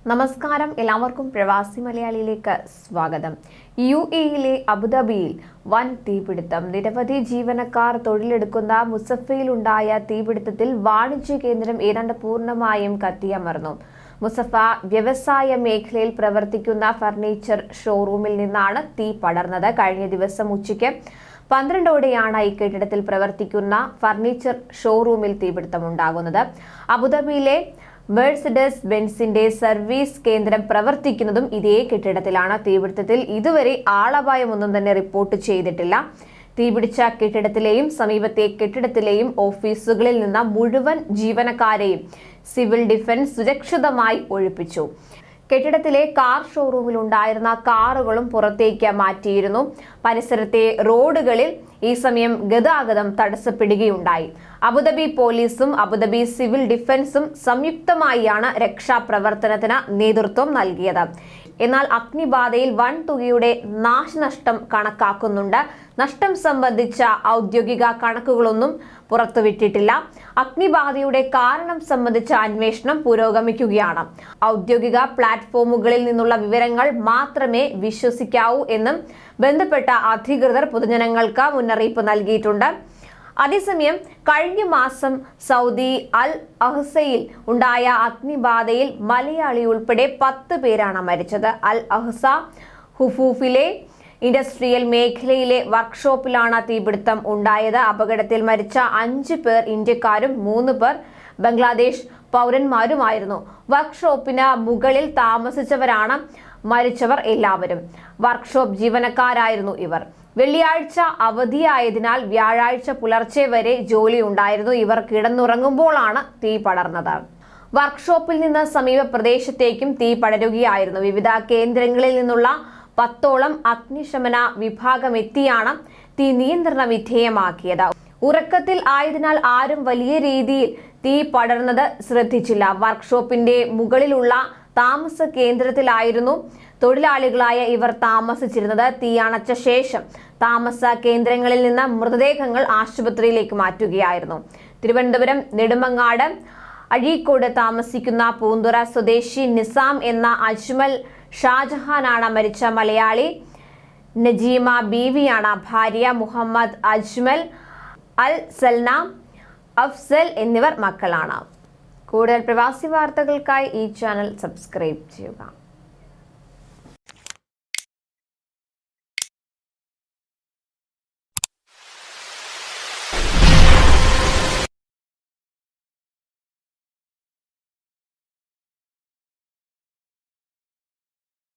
നമസ്കാരം, എല്ലാവർക്കും പ്രവാസി മലയാളിയിലേക്ക് സ്വാഗതം. UAE അബുദാബിയിൽ വൻ തീപിടുത്തം. നിരവധി ജീവനക്കാർ തൊഴിലെടുക്കുന്ന മുസഫയിലുണ്ടായ തീപിടുത്തത്തിൽ വാണിജ്യ കേന്ദ്രം ഏതാണ്ട് പൂർണ്ണമായും കത്തിയമർന്നു. മുസഫ വ്യവസായ മേഖലയിൽ പ്രവർത്തിക്കുന്ന ഫർണിച്ചർ ഷോറൂമിൽ നിന്നാണ് തീ പടർന്നത്. കഴിഞ്ഞ ദിവസം ഉച്ചയ്ക്ക് 12ഓടെയാണ് ഈ കെട്ടിടത്തിൽ പ്രവർത്തിക്കുന്ന ഫർണിച്ചർ ഷോറൂമിൽ തീപിടുത്തമുണ്ടാകുന്നത്. അബുദാബിയിലെ മെഴ്സിഡസ് ബെൻസിന്റെ സർവീസ് കേന്ദ്രം പ്രവർത്തിക്കുന്നതും ഇതേ കെട്ടിടത്തിലാണ്. തീപിടുത്തത്തിൽ ഇതുവരെ ആളപായമൊന്നും തന്നെ റിപ്പോർട്ട് ചെയ്തിട്ടില്ല. തീപിടിച്ച കെട്ടിടത്തിലെയും സമീപത്തെ കെട്ടിടത്തിലെയും ഓഫീസുകളിൽ നിന്ന് മുഴുവൻ ജീവനക്കാരെയും സിവിൽ ഡിഫൻസ് സുരക്ഷിതമായി ഒഴിപ്പിച്ചു. കെട്ടിടത്തിലെ കാർ ഷോറൂമിൽ ഉണ്ടായിരുന്ന കാറുകളും പുറത്തേക്ക് മാറ്റിയിരുന്നു. പരിസരത്തെ റോഡുകളിൽ ഈ സമയം ഗതാഗതം തടസ്സപ്പെടുകയുണ്ടായി. അബുദാബി പോലീസും അബുദാബി സിവിൽ ഡിഫൻസും സംയുക്തമായാണ് രക്ഷാപ്രവർത്തനത്തിന് നേതൃത്വം നൽകിയത്. എന്നാൽ അഗ്നിബാധയിൽ വൻ തുകയുടെ നാശനഷ്ടം കണക്കാക്കുന്നുണ്ട്. നഷ്ടം സംബന്ധിച്ച ഔദ്യോഗിക കണക്കുകളൊന്നും പുറത്തുവിട്ടിട്ടില്ല. അഗ്നിബാധയുടെ കാരണം സംബന്ധിച്ച അന്വേഷണം പുരോഗമിക്കുകയാണ്. ഔദ്യോഗിക പ്ലാറ്റ്ഫോമുകളിൽ നിന്നുള്ള വിവരങ്ങൾ മാത്രമേ വിശ്വസിക്കാവൂ എന്നും ബന്ധപ്പെട്ട അധികൃതർ പൊതുജനങ്ങൾക്ക് മുന്നറിയിപ്പ് നൽകിയിട്ടുണ്ട്. അതേസമയം കഴിഞ്ഞ മാസം സൗദി അൽ അഹ്സയിൽ ഉണ്ടായ അഗ്നിബാധയിൽ മലയാളി ഉൾപ്പെടെ 10 പേരാണ് മരിച്ചത്. അൽ അഹ്സ ഹുഫൂഫിലെ ഇൻഡസ്ട്രിയൽ മേഖലയിലെ വർക്ക്ഷോപ്പിലാണ് തീപിടുത്തം ഉണ്ടായത്. അപകടത്തിൽ മരിച്ച 5 പേർ ഇന്ത്യക്കാരും 3 പേർ ബംഗ്ലാദേശ് പൗരന്മാരുമായിരുന്നു. വർക്ക്ഷോപ്പിന് മുകളിൽ താമസിച്ചവരാണ് മരിച്ചവർ എല്ലാവരും. വർക്ക്ഷോപ്പ് ജീവനക്കാരായിരുന്നു ഇവർ. വെള്ളിയാഴ്ച അവധിയായതിനാൽ വ്യാഴാഴ്ച പുലർച്ചെ വരെ ജോലി ഉണ്ടായിരുന്നു. ഇവർ കിടന്നുറങ്ങുമ്പോഴാണ് തീ പടർന്നത്. വർക്ക്ഷോപ്പിൽ നിന്ന് സമീപ പ്രദേശത്തേക്കും തീ പടരുകയായിരുന്നു. വിവിധ കേന്ദ്രങ്ങളിൽ നിന്നുള്ള 10ഓളം അഗ്നിശമന വിഭാഗം എത്തിയാണ് തീ നിയന്ത്രണ വിധേയമാക്കിയത്. ഉറക്കത്തിൽ ആയതിനാൽ ആരും വലിയ രീതിയിൽ തീ പടർന്നത് ശ്രദ്ധിച്ചില്ല. വർക്ക്ഷോപ്പിന്റെ മുകളിലുള്ള താമസ കേന്ദ്രത്തിലായിരുന്നു തൊഴിലാളികളായ ഇവർ താമസിച്ചിരുന്നത്. തീ അണച്ച ശേഷം താമസ കേന്ദ്രങ്ങളിൽ നിന്ന് മൃതദേഹങ്ങൾ ആശുപത്രിയിലേക്ക് മാറ്റുകയായിരുന്നു. തിരുവനന്തപുരം നെടുമങ്ങാട് അഴീക്കോട് താമസിക്കുന്ന പൂന്തുറ സ്വദേശി നിസാം എന്ന അജ്മൽ ഷാജഹാനാണ് മരിച്ച മലയാളി. നജീമ ബീവിയാണ് ഭാര്യ. മുഹമ്മദ് അജ്മൽ, അൽ സൽന, അഫ്സൽ എന്നിവർ മക്കളാണ്. കൂടുതൽ പ്രവാസി വാർത്തകൾക്കായി ഈ ചാനൽ സബ്സ്ക്രൈബ് ചെയ്യുക.